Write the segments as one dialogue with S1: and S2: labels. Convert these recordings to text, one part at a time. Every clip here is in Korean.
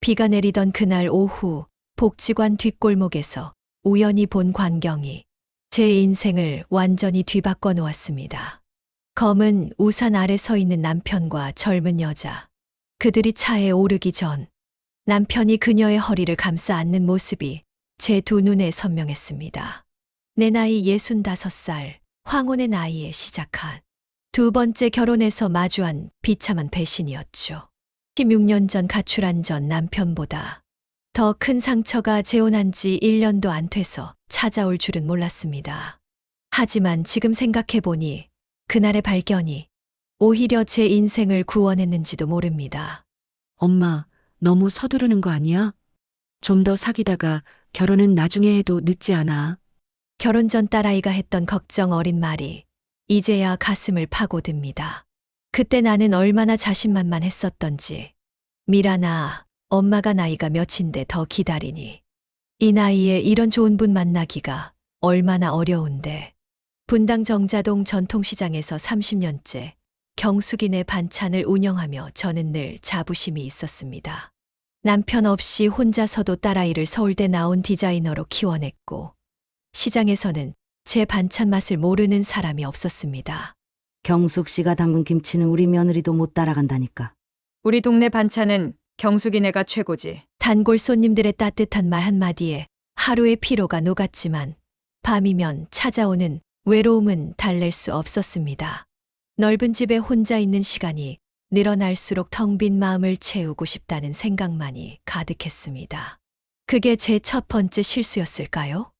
S1: 비가 내리던 그날 오후 복지관 뒷골목에서 우연히 본 광경이 제 인생을 완전히 뒤바꿔 놓았습니다. 검은 우산 아래 서 있는 남편과 젊은 여자. 그들이 차에 오르기 전 남편이 그녀의 허리를 감싸 안는 모습이 제 두 눈에 선명했습니다. 내 나이 65살, 황혼의 나이에 시작한 두 번째 결혼에서 마주한 비참한 배신이었죠. 16년 전 가출한 전 남편보다 더 큰 상처가 재혼한 지 1년도 안 돼서 찾아올 줄은 몰랐습니다. 하지만 지금 생각해보니 그날의 발견이 오히려 제 인생을 구원했는지도 모릅니다.
S2: 엄마, 너무 서두르는 거 아니야? 좀 더 사귀다가 결혼은 나중에 해도 늦지 않아.
S1: 결혼 전 딸아이가 했던 걱정 어린 말이 이제야 가슴을 파고듭니다. 그때 나는 얼마나 자신만만했었던지. 미라나, 엄마가 나이가 몇인데 더 기다리니. 이 나이에 이런 좋은 분 만나기가 얼마나 어려운데. 분당 정자동 전통시장에서 30년째 경숙이네 반찬을 운영하며 저는 늘 자부심이 있었습니다. 남편 없이 혼자서도 딸아이를 서울대 나온 디자이너로 키워냈고, 시장에서는 제 반찬 맛을 모르는 사람이 없었습니다.
S3: 경숙 씨가 담근 김치는 우리 며느리도 못 따라간다니까.
S4: 우리 동네 반찬은 경숙이네가 최고지.
S1: 단골 손님들의 따뜻한 말 한마디에 하루의 피로가 녹았지만 밤이면 찾아오는 외로움은 달랠 수 없었습니다. 넓은 집에 혼자 있는 시간이 늘어날수록 텅 빈 마음을 채우고 싶다는 생각만이 가득했습니다. 그게 제 첫 번째 실수였을까요?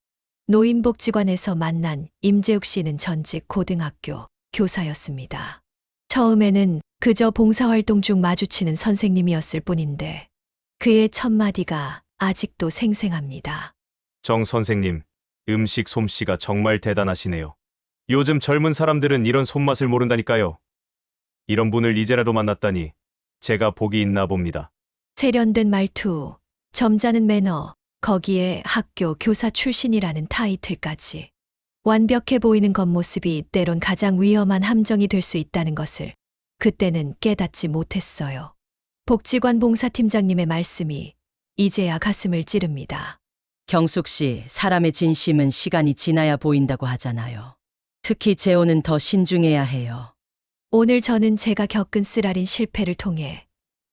S1: 노인복지관에서 만난 임재욱 씨는 전직 고등학교 교사였습니다. 처음에는 그저 봉사활동 중 마주치는 선생님이었을 뿐인데 그의 첫마디가 아직도 생생합니다.
S5: 정 선생님, 음식 솜씨가 정말 대단하시네요. 요즘 젊은 사람들은 이런 손맛을 모른다니까요. 이런 분을 이제라도 만났다니 제가 복이 있나 봅니다.
S1: 세련된 말투, 점잖은 매너, 거기에 학교 교사 출신이라는 타이틀까지. 완벽해 보이는 겉모습이 때론 가장 위험한 함정이 될 수 있다는 것을 그때는 깨닫지 못했어요. 복지관 봉사팀장님의 말씀이 이제야 가슴을 찌릅니다.
S6: 경숙 씨, 사람의 진심은 시간이 지나야 보인다고 하잖아요. 특히 재혼은 더 신중해야 해요.
S1: 오늘 저는 제가 겪은 쓰라린 실패를 통해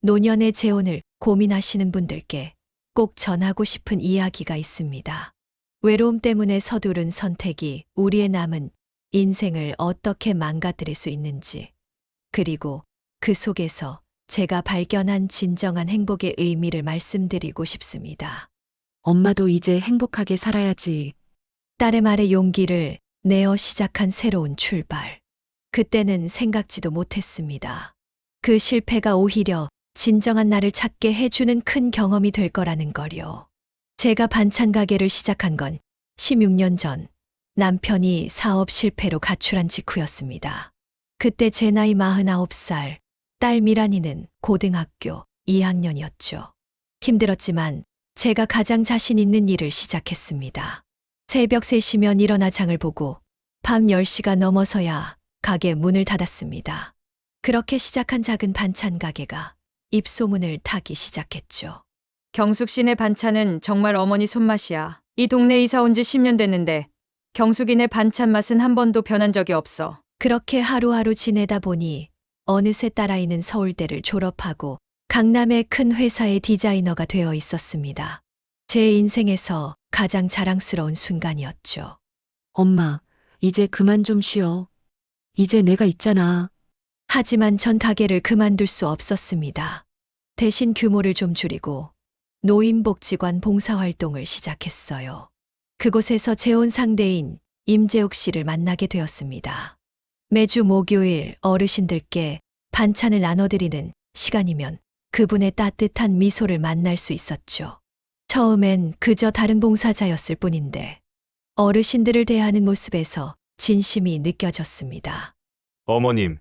S1: 노년의 재혼을 고민하시는 분들께 꼭 전하고 싶은 이야기가 있습니다. 외로움 때문에 서두른 선택이 우리의 남은 인생을 어떻게 망가뜨릴 수 있는지, 그리고 그 속에서 제가 발견한 진정한 행복의 의미를 말씀드리고 싶습니다.
S2: 엄마도 이제 행복하게 살아야지.
S1: 딸의 말에 용기를 내어 시작한 새로운 출발. 그때는 생각지도 못했습니다. 그 실패가 오히려 진정한 나를 찾게 해주는 큰 경험이 될 거라는 걸요. 제가 반찬 가게를 시작한 건 16년 전 남편이 사업 실패로 가출한 직후였습니다. 그때 제 나이 49살, 딸 미란이는 고등학교 2학년이었죠. 힘들었지만 제가 가장 자신 있는 일을 시작했습니다. 새벽 3시면 일어나 장을 보고 밤 10시가 넘어서야 가게 문을 닫았습니다. 그렇게 시작한 작은 반찬 가게가 입소문을 타기 시작했죠.
S4: 경숙 씨네 반찬은 정말 어머니 손맛이야. 이 동네 이사 온 지 10년 됐는데 경숙이네 반찬 맛은 한 번도 변한 적이 없어.
S1: 그렇게 하루하루 지내다 보니 어느새 딸아이는 서울대를 졸업하고 강남의 큰 회사의 디자이너가 되어 있었습니다. 제 인생에서 가장 자랑스러운 순간이었죠.
S2: 엄마, 이제 그만 좀 쉬어. 이제 내가 있잖아.
S1: 하지만 전 가게를 그만둘 수 없었습니다. 대신 규모를 좀 줄이고 노인복지관 봉사활동을 시작했어요. 그곳에서 재혼 상대인 임재욱 씨를 만나게 되었습니다. 매주 목요일 어르신들께 반찬을 나눠드리는 시간이면 그분의 따뜻한 미소를 만날 수 있었죠. 처음엔 그저 다른 봉사자였을 뿐인데 어르신들을 대하는 모습에서 진심이 느껴졌습니다.
S5: 어머님,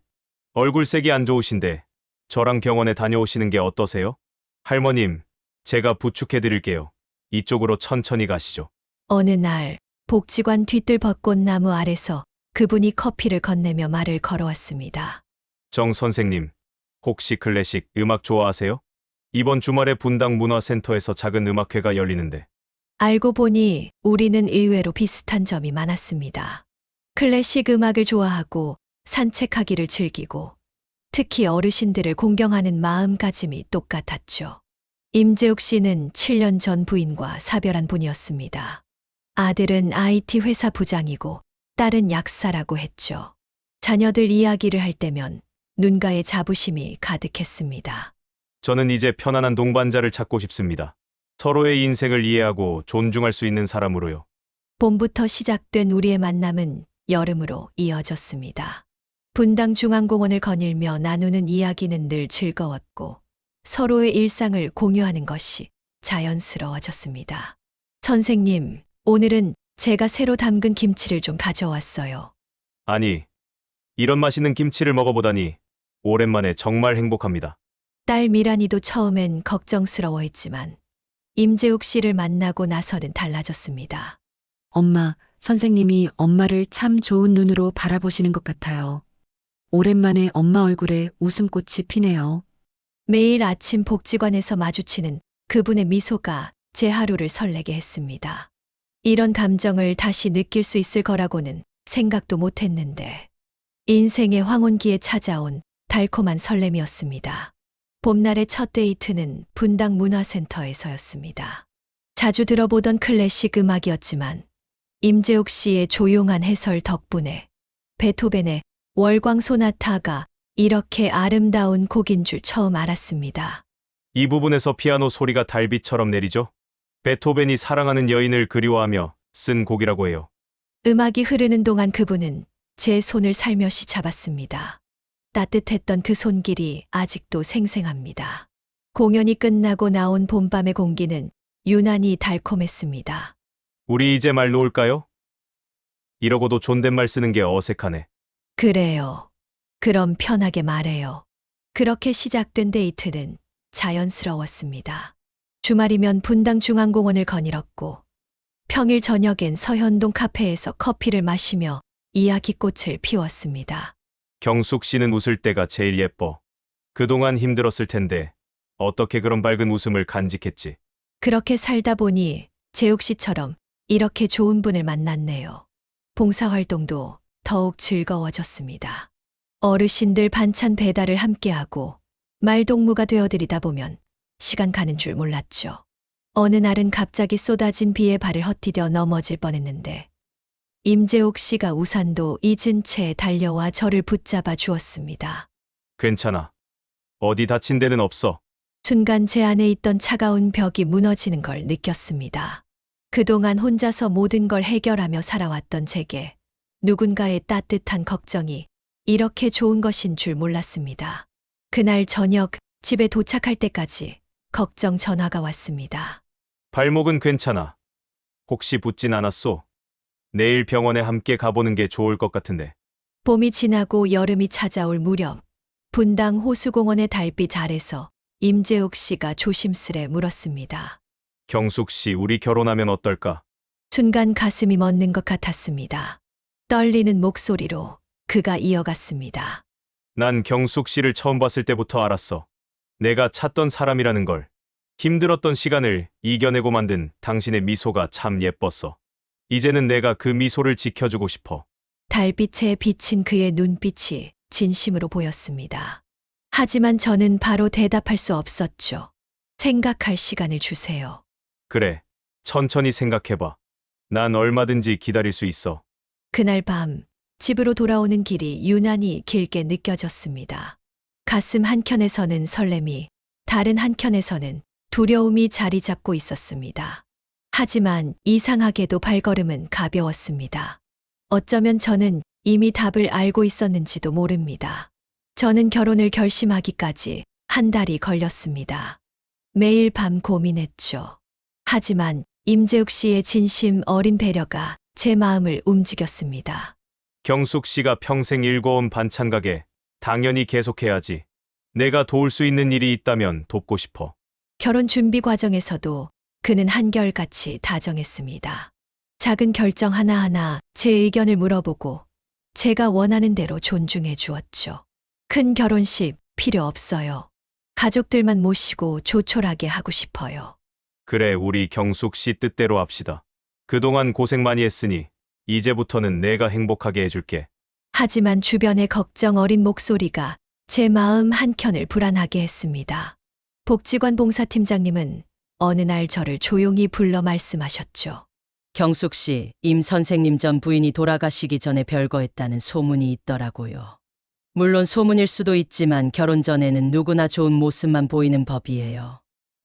S5: 얼굴색이 안 좋으신데 저랑 병원에 다녀오시는 게 어떠세요? 할머님, 제가 부축해 드릴게요. 이쪽으로 천천히 가시죠.
S1: 어느 날 복지관 뒤뜰 벚꽃나무 아래서 그분이 커피를 건네며 말을 걸어왔습니다.
S5: 정 선생님, 혹시 클래식 음악 좋아하세요? 이번 주말에 분당 문화센터에서 작은 음악회가 열리는데
S1: 알고 보니 우리는 의외로 비슷한 점이 많았습니다. 클래식 음악을 좋아하고 산책하기를 즐기고 특히 어르신들을 공경하는 마음가짐이 똑같았죠. 임재욱 씨는 7년 전 부인과 사별한 분이었습니다. 아들은 IT 회사 부장이고 딸은 약사라고 했죠. 자녀들 이야기를 할 때면 눈가에 자부심이 가득했습니다.
S5: 저는 이제 편안한 동반자를 찾고 싶습니다. 서로의 인생을 이해하고 존중할 수 있는 사람으로요.
S1: 봄부터 시작된 우리의 만남은 여름으로 이어졌습니다. 분당 중앙공원을 거닐며 나누는 이야기는 늘 즐거웠고 서로의 일상을 공유하는 것이 자연스러워졌습니다. 선생님, 오늘은 제가 새로 담근 김치를 좀 가져왔어요.
S5: 아니, 이런 맛있는 김치를 먹어보다니 오랜만에 정말 행복합니다.
S1: 딸 미란이도 처음엔 걱정스러워했지만 임재욱 씨를 만나고 나서는 달라졌습니다.
S2: 엄마, 선생님이 엄마를 참 좋은 눈으로 바라보시는 것 같아요. 오랜만에 엄마 얼굴에 웃음꽃이 피네요.
S1: 매일 아침 복지관에서 마주치는 그분의 미소가 제 하루를 설레게 했습니다. 이런 감정을 다시 느낄 수 있을 거라고는 생각도 못했는데 인생의 황혼기에 찾아온 달콤한 설렘이었습니다. 봄날의 첫 데이트는 분당 문화센터에서였습니다. 자주 들어보던 클래식 음악이었지만 임재욱 씨의 조용한 해설 덕분에 베토벤의 월광 소나타가 이렇게 아름다운 곡인 줄 처음 알았습니다.
S5: 이 부분에서 피아노 소리가 달빛처럼 내리죠? 베토벤이 사랑하는 여인을 그리워하며 쓴 곡이라고 해요.
S1: 음악이 흐르는 동안 그분은 제 손을 살며시 잡았습니다. 따뜻했던 그 손길이 아직도 생생합니다. 공연이 끝나고 나온 봄밤의 공기는 유난히 달콤했습니다.
S5: 우리 이제 말 놓을까요? 이러고도 존댓말 쓰는 게 어색하네.
S1: 그래요. 그럼 편하게 말해요. 그렇게 시작된 데이트는 자연스러웠습니다. 주말이면 분당 중앙공원을 거닐었고 평일 저녁엔 서현동 카페에서 커피를 마시며 이야기꽃을 피웠습니다.
S5: 경숙 씨는 웃을 때가 제일 예뻐. 그동안 힘들었을 텐데 어떻게 그런 밝은 웃음을 간직했지?
S1: 그렇게 살다 보니 재욱 씨처럼 이렇게 좋은 분을 만났네요. 봉사활동도 더욱 즐거워졌습니다. 어르신들 반찬 배달을 함께하고 말동무가 되어드리다 보면 시간 가는 줄 몰랐죠. 어느 날은 갑자기 쏟아진 비에 발을 헛디뎌 넘어질 뻔했는데 임재욱 씨가 우산도 잊은 채 달려와 저를 붙잡아 주었습니다.
S5: 괜찮아. 어디 다친 데는 없어.
S1: 순간 제 안에 있던 차가운 벽이 무너지는 걸 느꼈습니다. 그동안 혼자서 모든 걸 해결하며 살아왔던 제게 누군가의 따뜻한 걱정이 이렇게 좋은 것인 줄 몰랐습니다. 그날 저녁 집에 도착할 때까지 걱정 전화가 왔습니다.
S5: 발목은 괜찮아. 혹시 붓진 않았소? 내일 병원에 함께 가보는 게 좋을 것 같은데.
S1: 봄이 지나고 여름이 찾아올 무렵 분당 호수공원의 달빛 아래서 임재욱 씨가 조심스레 물었습니다.
S5: 경숙 씨, 우리 결혼하면 어떨까?
S1: 순간 가슴이 멎는 것 같았습니다. 떨리는 목소리로 그가 이어갔습니다.
S5: 난 경숙 씨를 처음 봤을 때부터 알았어. 내가 찾던 사람이라는 걸. 힘들었던 시간을 이겨내고 만든 당신의 미소가 참 예뻤어. 이제는 내가 그 미소를 지켜주고 싶어.
S1: 달빛에 비친 그의 눈빛이 진심으로 보였습니다. 하지만 저는 바로 대답할 수 없었죠. 생각할 시간을 주세요.
S5: 그래, 천천히 생각해봐. 난 얼마든지 기다릴 수 있어.
S1: 그날 밤 집으로 돌아오는 길이 유난히 길게 느껴졌습니다. 가슴 한켠에서는 설렘이, 다른 한켠에서는 두려움이 자리 잡고 있었습니다. 하지만 이상하게도 발걸음은 가벼웠습니다. 어쩌면 저는 이미 답을 알고 있었는지도 모릅니다. 저는 결혼을 결심하기까지 한 달이 걸렸습니다. 매일 밤 고민했죠. 하지만 임재욱 씨의 진심 어린 배려가 제 마음을 움직였습니다.
S5: 경숙 씨가 평생 일궈온 반찬 가게, 당연히 계속해야지. 내가 도울 수 있는 일이 있다면 돕고 싶어.
S1: 결혼 준비 과정에서도 그는 한결같이 다정했습니다. 작은 결정 하나하나 제 의견을 물어보고 제가 원하는 대로 존중해 주었죠. 큰 결혼식 필요 없어요. 가족들만 모시고 조촐하게 하고 싶어요.
S5: 그래, 우리 경숙 씨 뜻대로 합시다. 그동안 고생 많이 했으니 이제부터는 내가 행복하게 해줄게.
S1: 하지만 주변의 걱정 어린 목소리가 제 마음 한켠을 불안하게 했습니다. 복지관 봉사팀장님은 어느 날 저를 조용히 불러 말씀하셨죠.
S6: 경숙 씨, 임 선생님 전 부인이 돌아가시기 전에 별거했다는 소문이 있더라고요. 물론 소문일 수도 있지만 결혼 전에는 누구나 좋은 모습만 보이는 법이에요.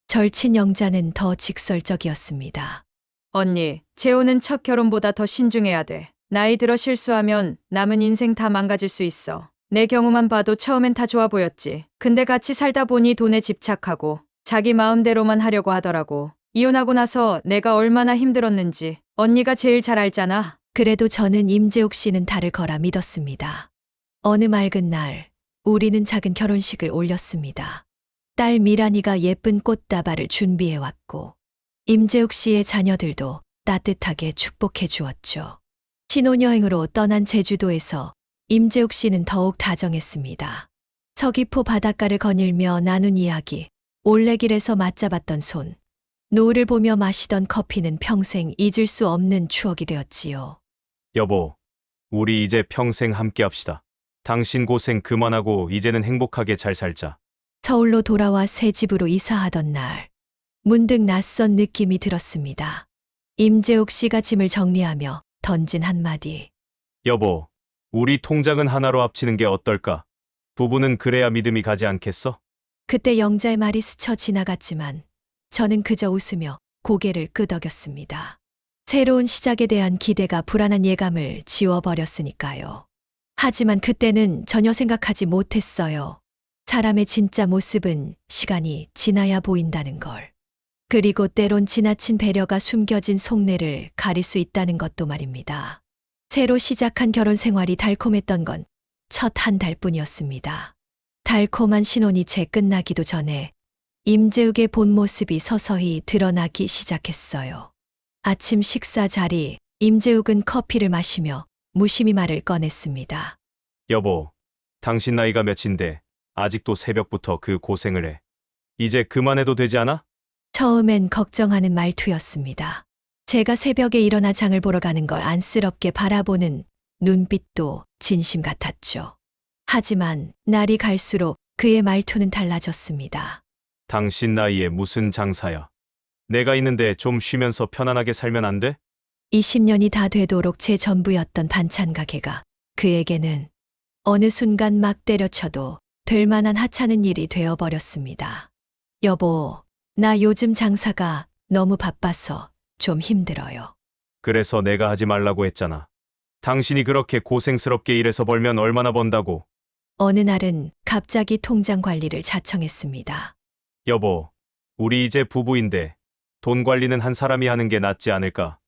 S1: 절친 영자는 더 직설적이었습니다.
S4: 언니, 재호는 첫 결혼보다 더 신중해야 돼. 나이 들어 실수하면 남은 인생 다 망가질 수 있어. 내 경우만 봐도 처음엔 다 좋아 보였지. 근데 같이 살다 보니 돈에 집착하고 자기 마음대로만 하려고 하더라고. 이혼하고 나서 내가 얼마나 힘들었는지 언니가 제일 잘 알잖아.
S1: 그래도 저는 임재욱 씨는 다를 거라 믿었습니다. 어느 맑은 날, 우리는 작은 결혼식을 올렸습니다. 딸 미란이가 예쁜 꽃다발을 준비해 왔고, 임재욱 씨의 자녀들도 따뜻하게 축복해 주었죠. 신혼여행으로 떠난 제주도에서 임재욱 씨는 더욱 다정했습니다. 서귀포 바닷가를 거닐며 나눈 이야기, 올레길에서 맞잡았던 손, 노을을 보며 마시던 커피는 평생 잊을 수 없는 추억이 되었지요.
S5: 여보, 우리 이제 평생 함께 합시다. 당신 고생 그만하고 이제는 행복하게 잘 살자.
S1: 서울로 돌아와 새 집으로 이사하던 날, 문득 낯선 느낌이 들었습니다. 임재욱 씨가 짐을 정리하며 던진 한마디.
S5: 여보, 우리 통장은 하나로 합치는 게 어떨까? 부부는 그래야 믿음이 가지 않겠어?
S1: 그때 영자의 말이 스쳐 지나갔지만 저는 그저 웃으며 고개를 끄덕였습니다. 새로운 시작에 대한 기대가 불안한 예감을 지워버렸으니까요. 하지만 그때는 전혀 생각하지 못했어요. 사람의 진짜 모습은 시간이 지나야 보인다는 걸. 그리고 때론 지나친 배려가 숨겨진 속내를 가릴 수 있다는 것도 말입니다. 새로 시작한 결혼 생활이 달콤했던 건 첫 한 달뿐이었습니다. 달콤한 신혼이 채 끝나기도 전에 임재욱의 본 모습이 서서히 드러나기 시작했어요. 아침 식사 자리, 임재욱은 커피를 마시며 무심히 말을 꺼냈습니다.
S5: 여보, 당신 나이가 몇인데 아직도 새벽부터 그 고생을 해. 이제 그만해도 되지 않아?
S1: 처음엔 걱정하는 말투였습니다. 제가 새벽에 일어나 장을 보러 가는 걸 안쓰럽게 바라보는 눈빛도 진심 같았죠. 하지만 날이 갈수록 그의 말투는 달라졌습니다.
S5: 당신 나이에 무슨 장사야. 내가 있는데 좀 쉬면서 편안하게 살면 안 돼?
S1: 20년이 다 되도록 제 전부였던 반찬 가게가 그에게는 어느 순간 막 때려쳐도 될 만한 하찮은 일이 되어버렸습니다. 여보, 나 요즘 장사가 너무 바빠서 좀 힘들어요.
S5: 그래서 내가 하지 말라고 했잖아. 당신이 그렇게 고생스럽게 일해서 벌면 얼마나 번다고.
S1: 어느 날은 갑자기 통장 관리를 자청했습니다.
S5: 여보, 우리 이제 부부인데 돈 관리는 한 사람이 하는 게 낫지 않을까?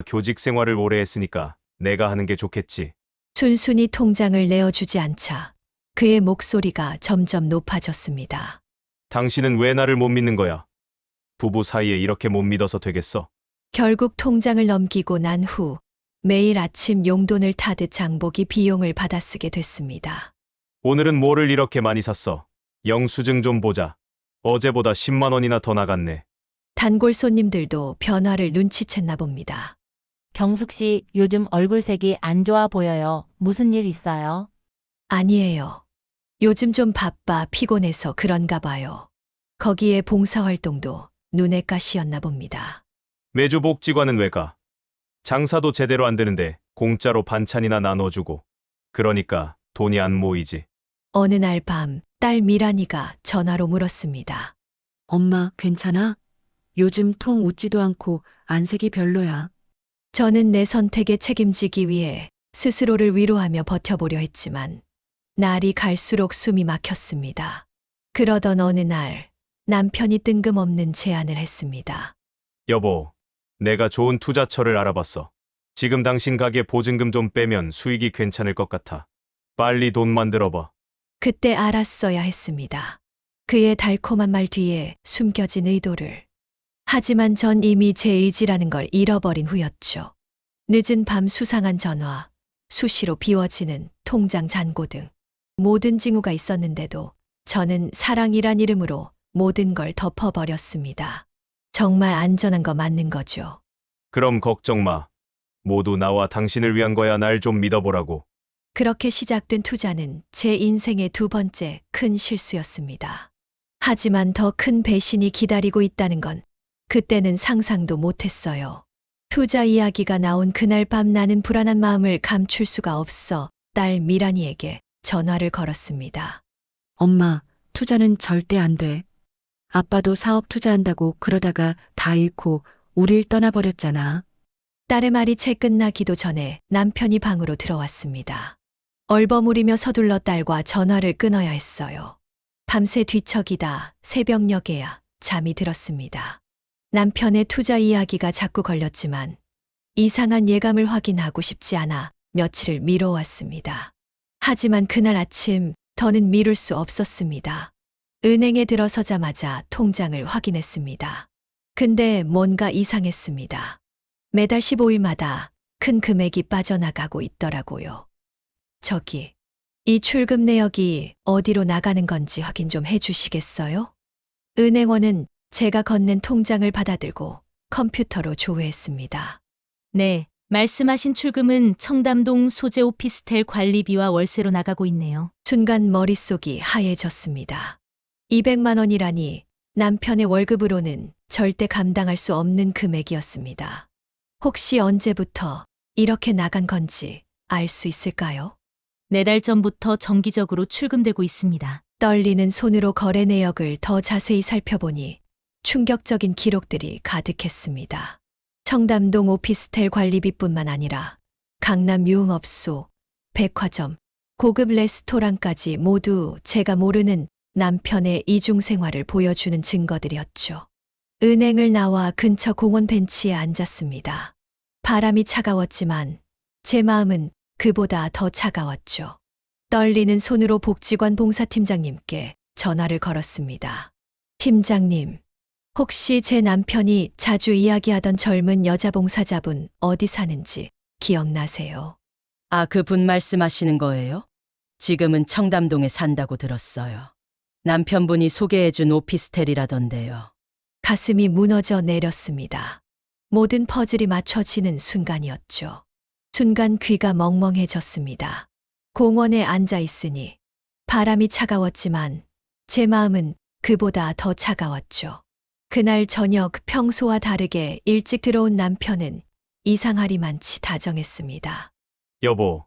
S5: 교직 생활을 오래 했으니까 내가 하는 게 좋겠지.
S1: 순순히 통장을 내어주지 않자 그의 목소리가 점점 높아졌습니다.
S5: 당신은 왜 나를 못 믿는 거야? 부부 사이에 이렇게 못 믿어서 되겠어?
S1: 결국 통장을 넘기고 난 후 매일 아침 용돈을 타듯 장보기 비용을 받아쓰게 됐습니다.
S5: 오늘은 뭐를 이렇게 많이 샀어? 영수증 좀 보자. 어제보다 10만 원이나 더 나갔네.
S1: 단골 손님들도 변화를 눈치챘나 봅니다.
S7: 경숙 씨, 요즘 얼굴색이 안 좋아 보여요. 무슨 일 있어요?
S1: 아니에요. 요즘 좀 바빠 피곤해서 그런가 봐요. 거기에 봉사활동도 눈에 가시였나 봅니다.
S5: 매주 복지관은 왜 가? 장사도 제대로 안 되는데 공짜로 반찬이나 나눠주고. 그러니까 돈이 안 모이지.
S1: 어느 날 밤 딸 미란이가 전화로 물었습니다.
S2: 엄마, 괜찮아? 요즘 통 웃지도 않고 안색이 별로야.
S1: 저는 내 선택에 책임지기 위해 스스로를 위로하며 버텨보려 했지만 날이 갈수록 숨이 막혔습니다. 그러던 어느 날 남편이 뜬금없는 제안을 했습니다.
S5: 여보, 내가 좋은 투자처를 알아봤어. 지금 당신 가게 보증금 좀 빼면 수익이 괜찮을 것 같아. 빨리 돈 만들어봐.
S1: 그때 알았어야 했습니다. 그의 달콤한 말 뒤에 숨겨진 의도를. 하지만 전 이미 제 의지라는 걸 잃어버린 후였죠. 늦은 밤 수상한 전화, 수시로 비워지는 통장 잔고 등 모든 징후가 있었는데도 저는 사랑이란 이름으로 모든 걸 덮어버렸습니다. 정말 안전한 거 맞는 거죠.
S5: 그럼 걱정 마. 모두 나와 당신을 위한 거야. 날 좀 믿어보라고.
S1: 그렇게 시작된 투자는 제 인생의 두 번째 큰 실수였습니다. 하지만 더 큰 배신이 기다리고 있다는 건 그때는 상상도 못했어요. 투자 이야기가 나온 그날 밤 나는 불안한 마음을 감출 수가 없어 딸 미란이에게 전화를 걸었습니다.
S2: 엄마, 투자는 절대 안 돼. 아빠도 사업 투자한다고 그러다가 다 잃고 우릴 떠나버렸잖아.
S1: 딸의 말이 채 끝나기도 전에 남편이 방으로 들어왔습니다. 얼버무리며 서둘러 딸과 전화를 끊어야 했어요. 밤새 뒤척이다 새벽녘에야 잠이 들었습니다. 남편의 투자 이야기가 자꾸 걸렸지만 이상한 예감을 확인하고 싶지 않아 며칠을 미뤄왔습니다. 하지만 그날 아침 더는 미룰 수 없었습니다. 은행에 들어서자마자 통장을 확인했습니다. 근데 뭔가 이상했습니다. 매달 15일마다 큰 금액이 빠져나가고 있더라고요. 저기, 이 출금 내역이 어디로 나가는 건지 확인 좀 해주시겠어요? 은행원은 제가 건넨 통장을 받아들고 컴퓨터로 조회했습니다.
S8: 네, 말씀하신 출금은 청담동 소재 오피스텔 관리비와 월세로 나가고 있네요.
S1: 순간 머릿속이 하얘졌습니다. 200만 원이라니 남편의 월급으로는 절대 감당할 수 없는 금액이었습니다. 혹시 언제부터 이렇게 나간 건지 알 수 있을까요?
S8: 4달 전부터 정기적으로 출금되고 있습니다.
S1: 떨리는 손으로 거래 내역을 더 자세히 살펴보니 충격적인 기록들이 가득했습니다. 청담동 오피스텔 관리비뿐만 아니라 강남 유흥업소, 백화점, 고급 레스토랑까지 모두 제가 모르는 남편의 이중 생활을 보여주는 증거들이었죠. 은행을 나와 근처 공원 벤치에 앉았습니다. 바람이 차가웠지만 제 마음은 그보다 더 차가웠죠. 떨리는 손으로 복지관 봉사팀장님께 전화를 걸었습니다. 팀장님, 혹시 제 남편이 자주 이야기하던 젊은 여자 봉사자분 어디 사는지 기억나세요?
S6: 아, 그분 말씀하시는 거예요? 지금은 청담동에 산다고 들었어요. 남편분이 소개해준 오피스텔이라던데요.
S1: 가슴이 무너져 내렸습니다. 모든 퍼즐이 맞춰지는 순간이었죠. 순간 귀가 멍멍해졌습니다. 공원에 앉아 있으니 바람이 차가웠지만 제 마음은 그보다 더 차가웠죠. 그날 저녁 평소와 다르게 일찍 들어온 남편은 이상하리만치 다정했습니다.
S5: 여보,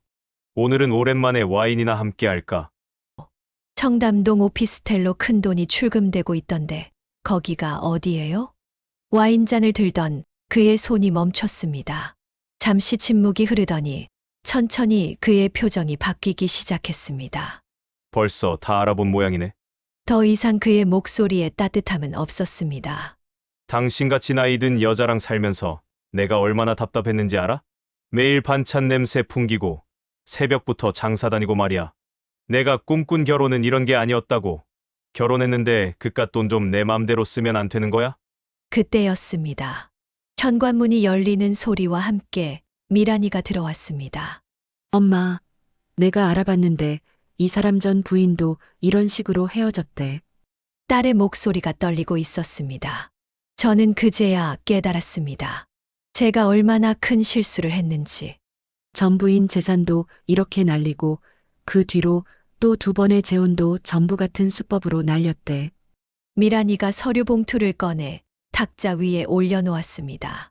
S5: 오늘은 오랜만에 와인이나 함께 할까?
S1: 청담동 오피스텔로 큰돈이 출금되고 있던데 거기가 어디예요? 와인잔을 들던 그의 손이 멈췄습니다. 잠시 침묵이 흐르더니 천천히 그의 표정이 바뀌기 시작했습니다.
S5: 벌써 다 알아본 모양이네.
S1: 더 이상 그의 목소리에 따뜻함은 없었습니다.
S5: 당신같이 나이 든 여자랑 살면서 내가 얼마나 답답했는지 알아? 매일 반찬 냄새 풍기고 새벽부터 장사 다니고 말이야. 내가 꿈꾼 결혼은 이런 게 아니었다고. 결혼했는데 그깟 돈 좀 내 맘대로 쓰면 안 되는 거야?
S1: 그때였습니다. 현관문이 열리는 소리와 함께 미란이가 들어왔습니다.
S2: 엄마, 내가 알아봤는데 이 사람 전 부인도 이런 식으로 헤어졌대.
S1: 딸의 목소리가 떨리고 있었습니다. 저는 그제야 깨달았습니다. 제가 얼마나 큰 실수를 했는지.
S2: 전 부인 재산도 이렇게 날리고 그 뒤로 또 2번의 재혼도 전부 같은 수법으로 날렸대.
S1: 미란이가 서류 봉투를 꺼내 탁자 위에 올려놓았습니다.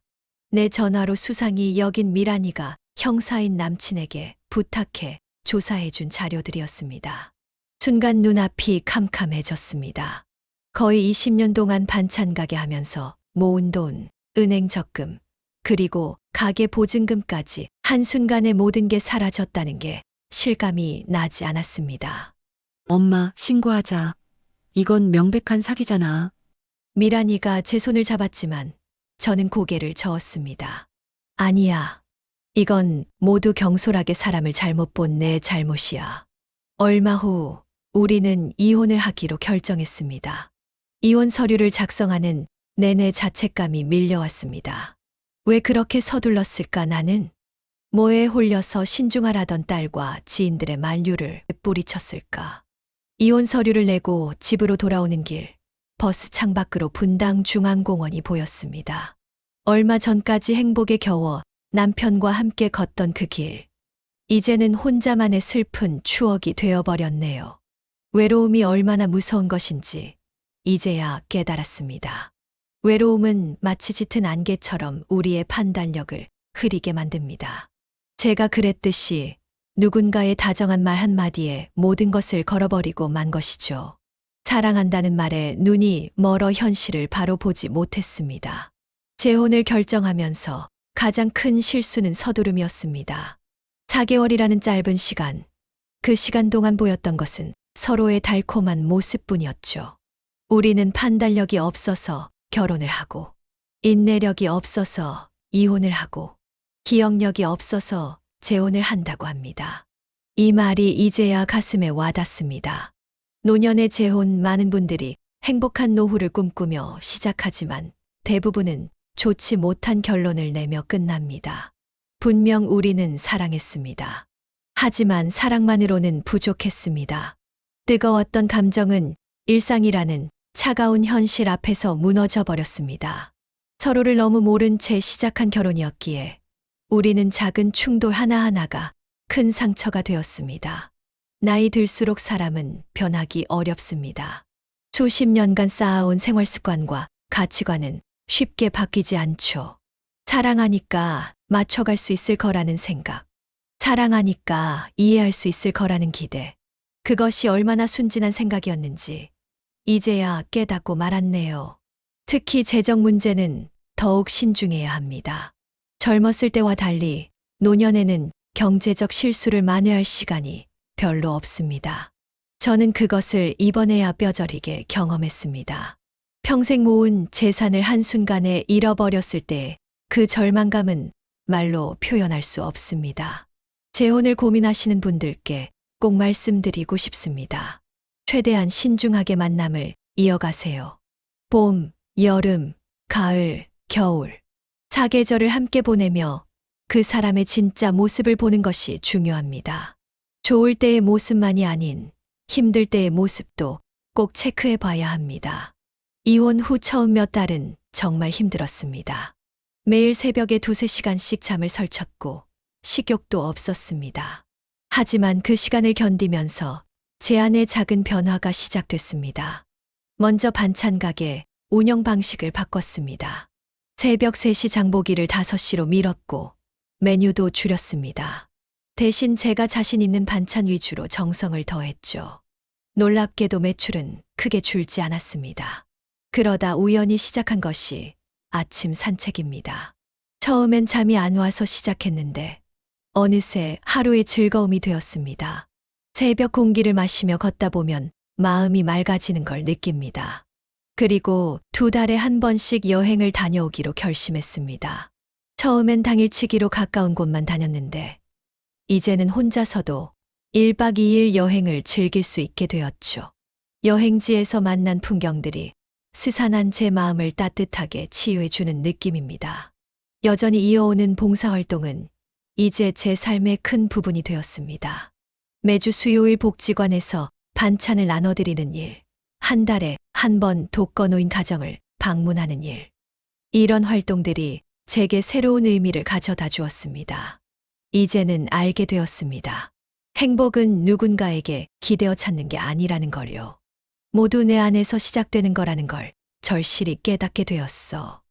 S1: 내 전화로 수상이 여긴 미란이가 형사인 남친에게 부탁해 조사해준 자료들이었습니다. 순간 눈앞이 캄캄해졌습니다. 거의 20년 동안 반찬 가게 하면서 모은 돈, 은행 적금, 그리고 가게 보증금까지 한순간에 모든 게 사라졌다는 게 실감이 나지 않았습니다.
S2: 엄마, 신고하자. 이건 명백한 사기잖아.
S1: 미란이가 제 손을 잡았지만 저는 고개를 저었습니다. 아니야. 이건 모두 경솔하게 사람을 잘못 본 내 잘못이야. 얼마 후 우리는 이혼을 하기로 결정했습니다. 이혼 서류를 작성하는 내내 자책감이 밀려왔습니다. 왜 그렇게 서둘렀을까 나는? 뭐에 홀려서 신중하라던 딸과 지인들의 만류를 뿌리쳤을까? 이혼 서류를 내고 집으로 돌아오는 길, 버스 창밖으로 분당 중앙공원이 보였습니다. 얼마 전까지 행복에 겨워 남편과 함께 걷던 그 길. 이제는 혼자만의 슬픈 추억이 되어버렸네요. 외로움이 얼마나 무서운 것인지 이제야 깨달았습니다. 외로움은 마치 짙은 안개처럼 우리의 판단력을 흐리게 만듭니다. 제가 그랬듯이 누군가의 다정한 말 한마디에 모든 것을 걸어버리고 만 것이죠. 사랑한다는 말에 눈이 멀어 현실을 바로 보지 못했습니다. 재혼을 결정하면서 가장 큰 실수는 서두름이었습니다. 4개월이라는 짧은 시간, 그 시간 동안 보였던 것은 서로의 달콤한 모습뿐이었죠. 우리는 판단력이 없어서 결혼을 하고, 인내력이 없어서 이혼을 하고, 기억력이 없어서 재혼을 한다고 합니다. 이 말이 이제야 가슴에 와닿습니다. 노년의 재혼, 많은 분들이 행복한 노후를 꿈꾸며 시작하지만 대부분은 좋지 못한 결론을 내며 끝납니다. 분명 우리는 사랑했습니다. 하지만 사랑만으로는 부족했습니다. 뜨거웠던 감정은 일상이라는 차가운 현실 앞에서 무너져 버렸습니다. 서로를 너무 모른 채 시작한 결혼이었기에 우리는 작은 충돌 하나하나가 큰 상처가 되었습니다. 나이 들수록 사람은 변하기 어렵습니다. 수십 년간 쌓아온 생활 습관과 가치관은 쉽게 바뀌지 않죠. 사랑하니까 맞춰갈 수 있을 거라는 생각, 사랑하니까 이해할 수 있을 거라는 기대, 그것이 얼마나 순진한 생각이었는지 이제야 깨닫고 말았네요. 특히 재정 문제는 더욱 신중해야 합니다. 젊었을 때와 달리 노년에는 경제적 실수를 만회할 시간이 별로 없습니다. 저는 그것을 이번에야 뼈저리게 경험했습니다. 평생 모은 재산을 한순간에 잃어버렸을 때 그 절망감은 말로 표현할 수 없습니다. 재혼을 고민하시는 분들께 꼭 말씀드리고 싶습니다. 최대한 신중하게 만남을 이어가세요. 봄, 여름, 가을, 겨울, 4계절을 함께 보내며 그 사람의 진짜 모습을 보는 것이 중요합니다. 좋을 때의 모습만이 아닌 힘들 때의 모습도 꼭 체크해 봐야 합니다. 이혼 후 처음 몇 달은 정말 힘들었습니다. 매일 새벽에 2~3시간씩 잠을 설쳤고 식욕도 없었습니다. 하지만 그 시간을 견디면서 제 안에 작은 변화가 시작됐습니다. 먼저 반찬 가게 운영 방식을 바꿨습니다. 새벽 3시 장보기를 5시로 미뤘고 메뉴도 줄였습니다. 대신 제가 자신 있는 반찬 위주로 정성을 더했죠. 놀랍게도 매출은 크게 줄지 않았습니다. 그러다 우연히 시작한 것이 아침 산책입니다. 처음엔 잠이 안 와서 시작했는데 어느새 하루의 즐거움이 되었습니다. 새벽 공기를 마시며 걷다 보면 마음이 맑아지는 걸 느낍니다. 그리고 2달에 한 번씩 여행을 다녀오기로 결심했습니다. 처음엔 당일치기로 가까운 곳만 다녔는데 이제는 혼자서도 1박 2일 여행을 즐길 수 있게 되었죠. 여행지에서 만난 풍경들이 스산한 제 마음을 따뜻하게 치유해주는 느낌입니다. 여전히 이어오는 봉사활동은 이제 제 삶의 큰 부분이 되었습니다. 매주 수요일 복지관에서 반찬을 나눠드리는 일, 한 달에 한 번 독거노인 가정을 방문하는 일. 이런 활동들이 제게 새로운 의미를 가져다 주었습니다. 이제는 알게 되었습니다. 행복은 누군가에게 기대어 찾는 게 아니라는 걸요. 모두 내 안에서 시작되는 거라는 걸 절실히 깨닫게 되었어.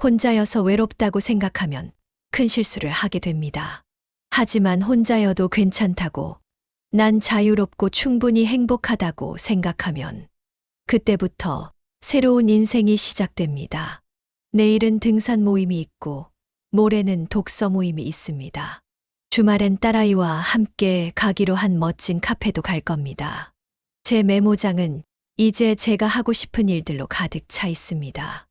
S1: 혼자여서 외롭다고 생각하면 큰 실수를 하게 됩니다. 하지만 혼자여도 괜찮다고, 난 자유롭고 충분히 행복하다고 생각하면 그때부터 새로운 인생이 시작됩니다. 내일은 등산 모임이 있고 모레는 독서 모임이 있습니다. 주말엔 딸아이와 함께 가기로 한 멋진 카페도 갈 겁니다. 제 메모장은 이제 제가 하고 싶은 일들로 가득 차 있습니다.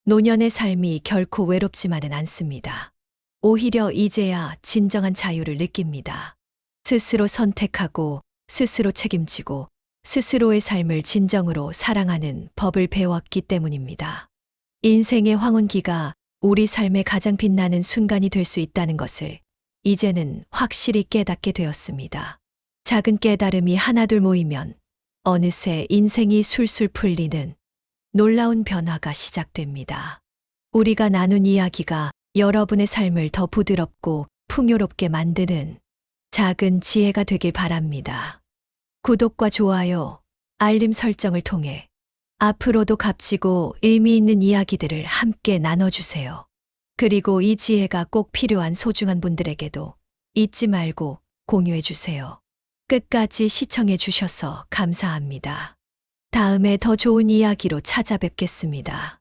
S1: 노년의 삶이 결코 외롭지만은 않습니다. 오히려 이제야 진정한 자유를 느낍니다. 스스로 선택하고 스스로 책임지고 스스로의 삶을 진정으로 사랑하는 법을 배웠기 때문입니다. 인생의 황혼기가 우리 삶의 가장 빛나는 순간이 될 수 있다는 것을 이제는 확실히 깨닫게 되었습니다. 작은 깨달음이 하나둘 모이면 어느새 인생이 술술 풀리는 놀라운 변화가 시작됩니다. 우리가 나눈 이야기가 여러분의 삶을 더 부드럽고 풍요롭게 만드는 작은 지혜가 되길 바랍니다. 구독과 좋아요, 알림 설정을 통해 앞으로도 값지고 의미 있는 이야기들을 함께 나눠주세요. 그리고 이 지혜가 꼭 필요한 소중한 분들에게도 잊지 말고 공유해주세요. 끝까지 시청해주셔서 감사합니다. 다음에 더 좋은 이야기로 찾아뵙겠습니다.